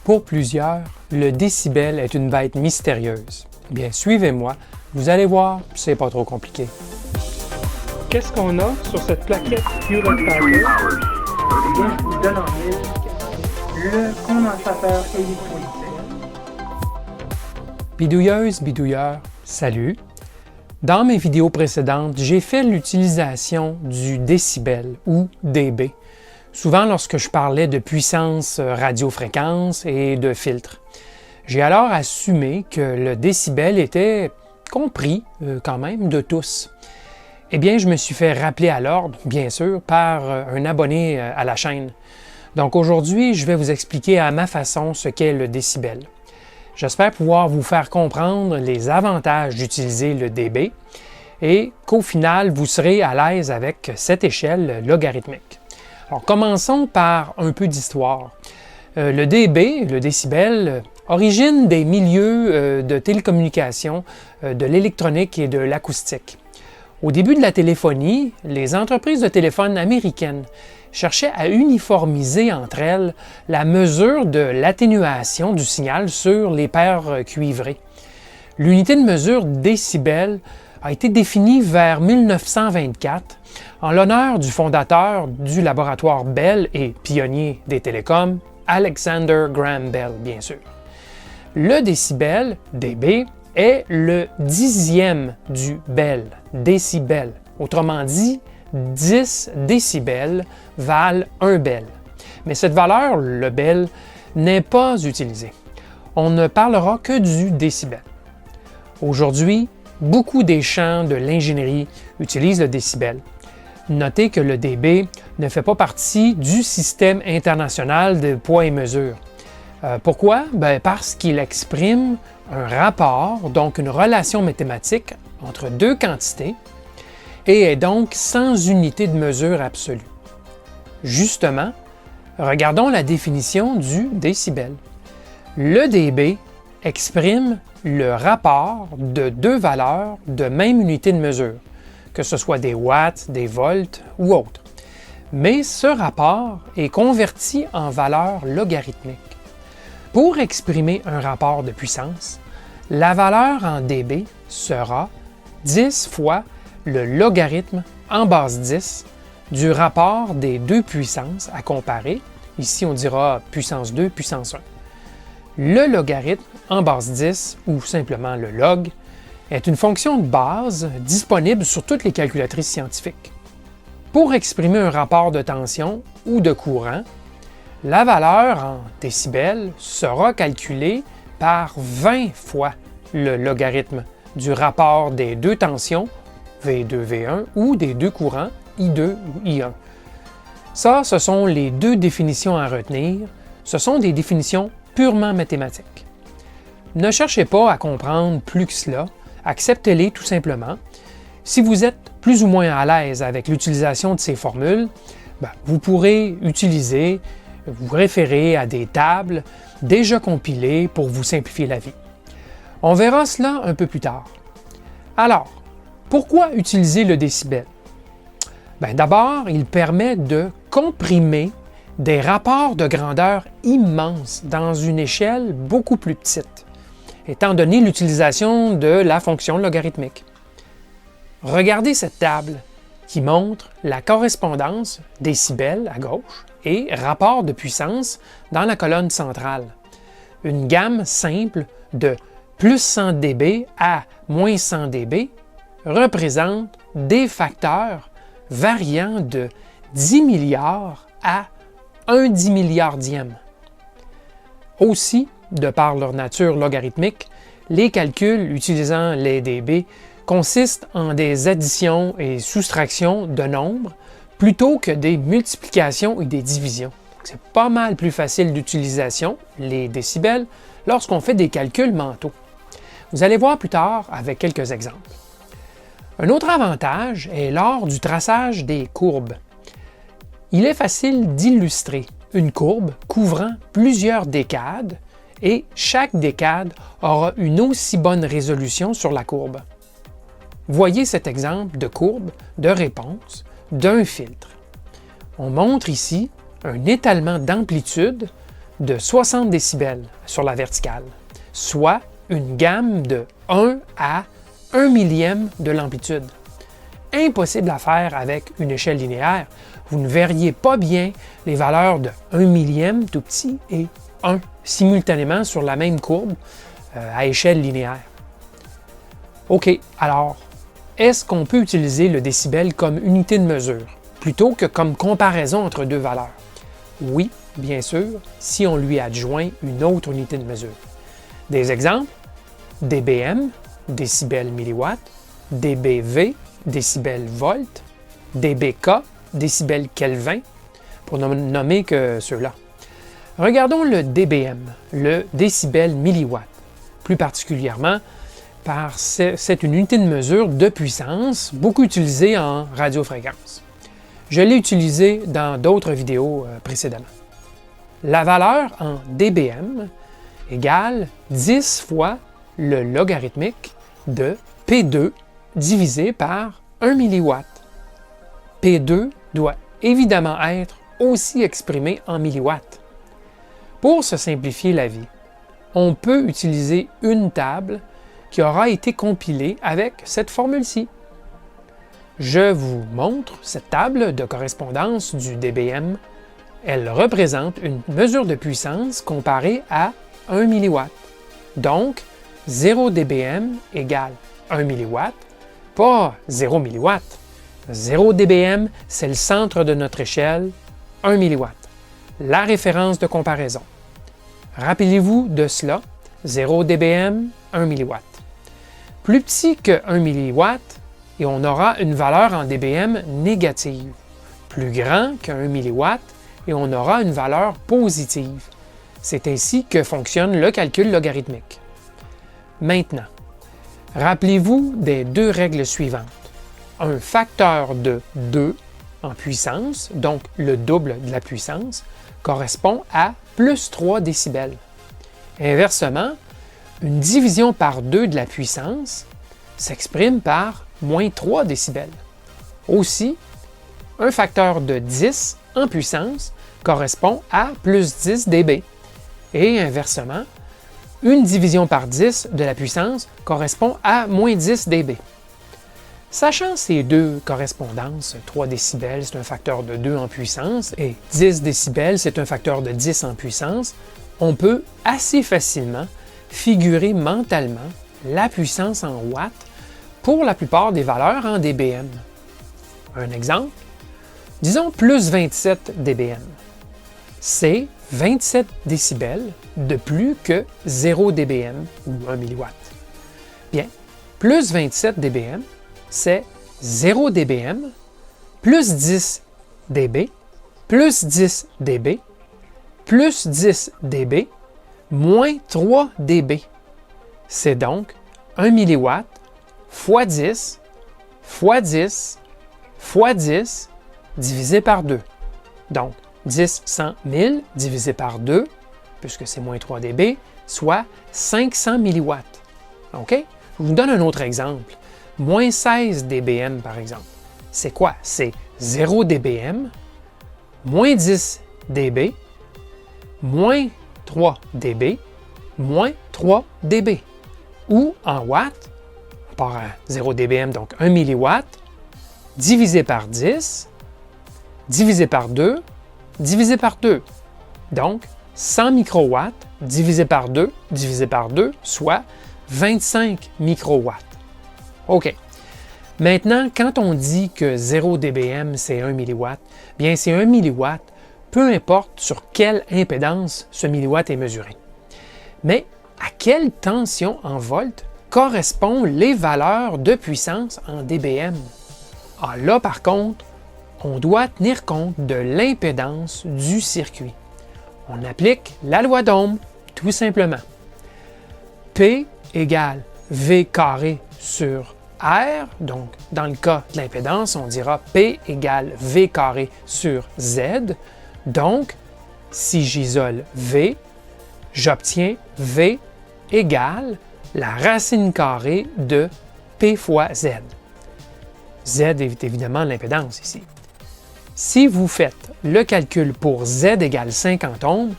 Pour plusieurs, le décibel est une bête mystérieuse. Eh bien, suivez-moi, vous allez voir, c'est pas trop compliqué. Qu'est-ce qu'on a sur cette plaquette Hewlett-Packard? Je vous donne en mille le condensateur électrolytique. Bidouilleuse, bidouilleur, salut! Dans mes vidéos précédentes, j'ai fait l'utilisation du décibel ou dB, souvent lorsque je parlais de puissance radiofréquence et de filtre. J'ai alors assumé que le décibel était compris quand même de tous. Eh bien, je me suis fait rappeler à l'ordre, bien sûr, par un abonné à la chaîne. Donc aujourd'hui, je vais vous expliquer à ma façon ce qu'est le décibel. J'espère pouvoir vous faire comprendre les avantages d'utiliser le dB et qu'au final, vous serez à l'aise avec cette échelle logarithmique. Alors, commençons par un peu d'histoire. Le dB, le décibel, origine des milieux de télécommunications, de l'électronique et de l'acoustique. Au début de la téléphonie, les entreprises de téléphone américaines cherchaient à uniformiser entre elles la mesure de l'atténuation du signal sur les paires cuivrées. L'unité de mesure décibel a été définie vers 1924 en l'honneur du fondateur du laboratoire Bell et pionnier des télécoms, Alexander Graham Bell, bien sûr. Le décibel, dB, est le dixième du Bell, décibel. Autrement dit, 10 décibels valent 1 Bell. Mais cette valeur, le Bell, n'est pas utilisée. On ne parlera que du décibel. Aujourd'hui, beaucoup des champs de l'ingénierie utilisent le décibel. Notez que le dB ne fait pas partie du système international de poids et mesures. Pourquoi? Parce qu'il exprime un rapport, donc une relation mathématique entre deux quantités, et est donc sans unité de mesure absolue. Justement, regardons la définition du décibel. Le dB exprime le rapport de deux valeurs de même unité de mesure, que ce soit des watts, des volts ou autres. Mais ce rapport est converti en valeur logarithmique. Pour exprimer un rapport de puissance, la valeur en dB sera 10 fois le logarithme en base 10 du rapport des deux puissances à comparer. Ici, on dira puissance 2, puissance 1. Le logarithme en base 10, ou simplement le log, est une fonction de base disponible sur toutes les calculatrices scientifiques. Pour exprimer un rapport de tension ou de courant, la valeur en décibels sera calculée par 20 fois le logarithme du rapport des deux tensions, V2, V1, ou des deux courants, I2 ou I1. Ça, ce sont les deux définitions à retenir. Ce sont des définitions purement mathématiques. Ne cherchez pas à comprendre plus que cela, acceptez-les tout simplement. Si vous êtes plus ou moins à l'aise avec l'utilisation de ces formules, vous pourrez vous référer à des tables déjà compilées pour vous simplifier la vie. On verra cela un peu plus tard. Alors, pourquoi utiliser le décibel? D'abord, il permet de comprimer des rapports de grandeur immenses dans une échelle beaucoup plus petite, étant donné l'utilisation de la fonction logarithmique. Regardez cette table qui montre la correspondance décibels à gauche et rapport de puissance dans la colonne centrale. Une gamme simple de plus 100 dB à moins 100 dB représente des facteurs variant de 10 milliards à 1 10 milliardième. Aussi, de par leur nature logarithmique, les calculs utilisant les dB consistent en des additions et soustractions de nombres plutôt que des multiplications et des divisions. C'est pas mal plus facile d'utilisation, les décibels, lorsqu'on fait des calculs mentaux. Vous allez voir plus tard avec quelques exemples. Un autre avantage est lors du traçage des courbes. Il est facile d'illustrer une courbe couvrant plusieurs décades et chaque décade aura une aussi bonne résolution sur la courbe. Voyez cet exemple de courbe de réponse d'un filtre. On montre ici un étalement d'amplitude de 60 décibels sur la verticale, soit une gamme de 1 à 1 millième de l'amplitude. Impossible à faire avec une échelle linéaire. Vous ne verriez pas bien les valeurs de 1 millième tout petit et 1 simultanément sur la même courbe à échelle linéaire. OK, alors, est-ce qu'on peut utiliser le décibel comme unité de mesure plutôt que comme comparaison entre deux valeurs? Oui, bien sûr, si on lui adjoint une autre unité de mesure. Des exemples: dBm, décibel milliwatt, dBV, décibel volt, dBk, décibel Kelvin, pour nommer que ceux-là. Regardons le dBm, le décibel milliwatt, plus particulièrement car c'est une unité de mesure de puissance beaucoup utilisée en radiofréquence. Je l'ai utilisé dans d'autres vidéos précédemment. La valeur en dBm égale 10 fois le logarithmique de P2 divisé par 1 milliwatt. P2 doit évidemment être aussi exprimé en milliwatts. Pour se simplifier la vie, on peut utiliser une table qui aura été compilée avec cette formule-ci. Je vous montre cette table de correspondance du dBm. Elle représente une mesure de puissance comparée à 1 milliwatt. Donc, 0 dBm égale 1 milliwatt, pas 0 milliwatt. 0 dBm, c'est le centre de notre échelle, 1 milliwatt. La référence de comparaison. Rappelez-vous de cela, 0 dBm, 1 milliwatt. Plus petit que 1 milliwatt, et on aura une valeur en dBm négative. Plus grand que 1 milliwatt, et on aura une valeur positive. C'est ainsi que fonctionne le calcul logarithmique. Maintenant, rappelez-vous des deux règles suivantes. Un facteur de 2 en puissance, donc le double de la puissance, correspond à plus 3 décibels. Inversement, une division par 2 de la puissance s'exprime par moins 3 décibels. Aussi, un facteur de 10 en puissance correspond à plus 10 dB. Et inversement, une division par 10 de la puissance correspond à moins 10 dB. Sachant ces deux correspondances, 3 décibels c'est un facteur de 2 en puissance et 10 décibels c'est un facteur de 10 en puissance, on peut assez facilement figurer mentalement la puissance en watts pour la plupart des valeurs en dBm. Un exemple, disons plus 27 dBm. C'est 27 décibels de plus que 0 dBm ou 1 milliwatt. Bien, plus 27 dBm, c'est 0 dBm, plus 10 dB, plus 10 dB, plus 10 dB, moins 3 dB. C'est donc 1 milliwatt fois 10 fois 10 fois 10 divisé par 2. Donc, 10, 100, 1000 divisé par 2, puisque c'est moins 3 dB, soit 500 milliwatts. OK? Je vous donne un autre exemple. Moins 16 dBm, par exemple. C'est quoi? C'est 0 dBm, moins 10 dB, moins 3 dB, moins 3 dB. Ou en watts, on part à 0 dBm, donc 1 milliwatt, divisé par 10, divisé par 2, divisé par 2. Donc, 100 microwatts divisé par 2, soit 25 microwatts. OK. Maintenant, quand on dit que 0 dBm, c'est 1 milliwatt, bien c'est 1 milliwatt, peu importe sur quelle impédance ce milliwatt est mesuré. Mais à quelle tension en volts correspondent les valeurs de puissance en dBm? Ah là, par contre, on doit tenir compte de l'impédance du circuit. On applique la loi d'Ohm, tout simplement. P égale V carré sur R, donc dans le cas de l'impédance, on dira P égale V carré sur Z. Donc, si j'isole V, j'obtiens V égale la racine carrée de P fois Z. Z est évidemment l'impédance ici. Si vous faites le calcul pour Z égale 50 ohms,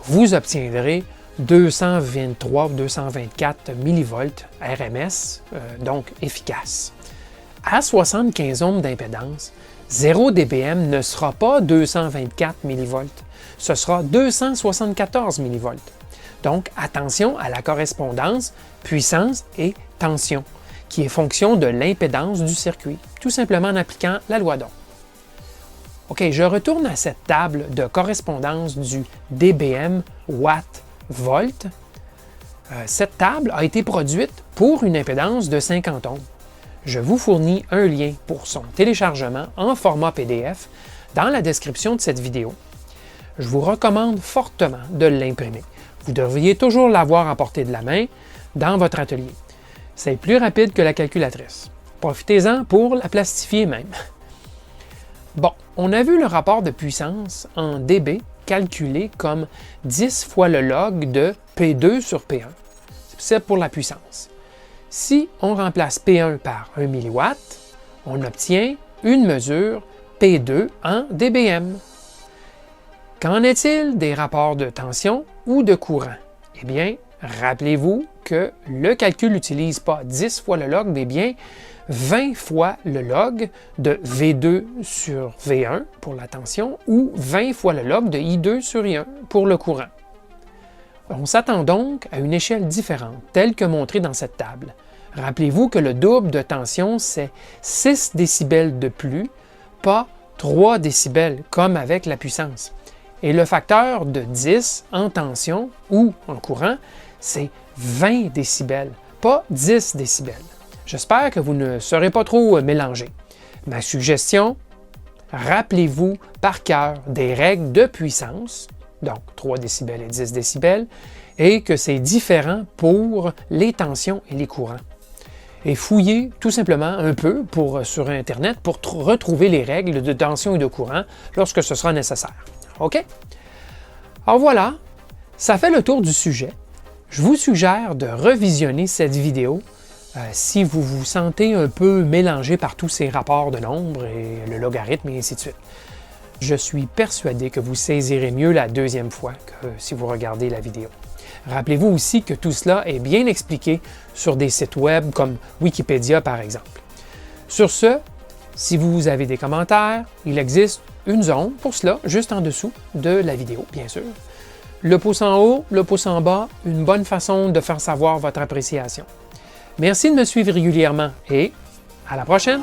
vous obtiendrez 223 ou 224 millivolts RMS, donc efficace. À 75 ohms d'impédance, 0 dBm ne sera pas 224 millivolts, ce sera 274 millivolts. Donc, attention à la correspondance puissance et tension, qui est fonction de l'impédance du circuit, tout simplement en appliquant la loi d'Ohm. OK, je retourne à cette table de correspondance du dBm watt-volt. Cette table a été produite pour une impédance de 50 ohms. Je vous fournis un lien pour son téléchargement en format PDF dans la description de cette vidéo. Je vous recommande fortement de l'imprimer. Vous devriez toujours l'avoir à portée de la main dans votre atelier. C'est plus rapide que la calculatrice. Profitez-en pour la plastifier même. Bon, on a vu le rapport de puissance en dB calculé comme 10 fois le log de P2 sur P1. C'est pour la puissance. Si on remplace P1 par 1 mW, on obtient une mesure P2 en dBm. Qu'en est-il des rapports de tension ou de courant? Eh bien, rappelez-vous que le calcul n'utilise pas 10 fois le log, mais bien 20 fois le log de V2 sur V1 pour la tension ou 20 fois le log de I2 sur I1 pour le courant. On s'attend donc à une échelle différente, telle que montrée dans cette table. Rappelez-vous que le double de tension, c'est 6 décibels de plus, pas 3 décibels comme avec la puissance. Et le facteur de 10 en tension ou en courant, c'est 20 décibels, pas 10 décibels. J'espère que vous ne serez pas trop mélangés. Ma suggestion, rappelez-vous par cœur des règles de puissance, donc 3 décibels et 10 décibels, et que c'est différent pour les tensions et les courants. Et fouillez tout simplement un peu sur Internet pour retrouver les règles de tension et de courant lorsque ce sera nécessaire. OK? Alors voilà, ça fait le tour du sujet. Je vous suggère de revisionner cette vidéo si vous vous sentez un peu mélangé par tous ces rapports de nombres et le logarithme et ainsi de suite. Je suis persuadé que vous saisirez mieux la deuxième fois que si vous regardez la vidéo. Rappelez-vous aussi que tout cela est bien expliqué sur des sites web comme Wikipédia par exemple. Sur ce, si vous avez des commentaires, il existe une zone pour cela, juste en dessous de la vidéo, bien sûr. Le pouce en haut, le pouce en bas, une bonne façon de faire savoir votre appréciation. Merci de me suivre régulièrement et à la prochaine!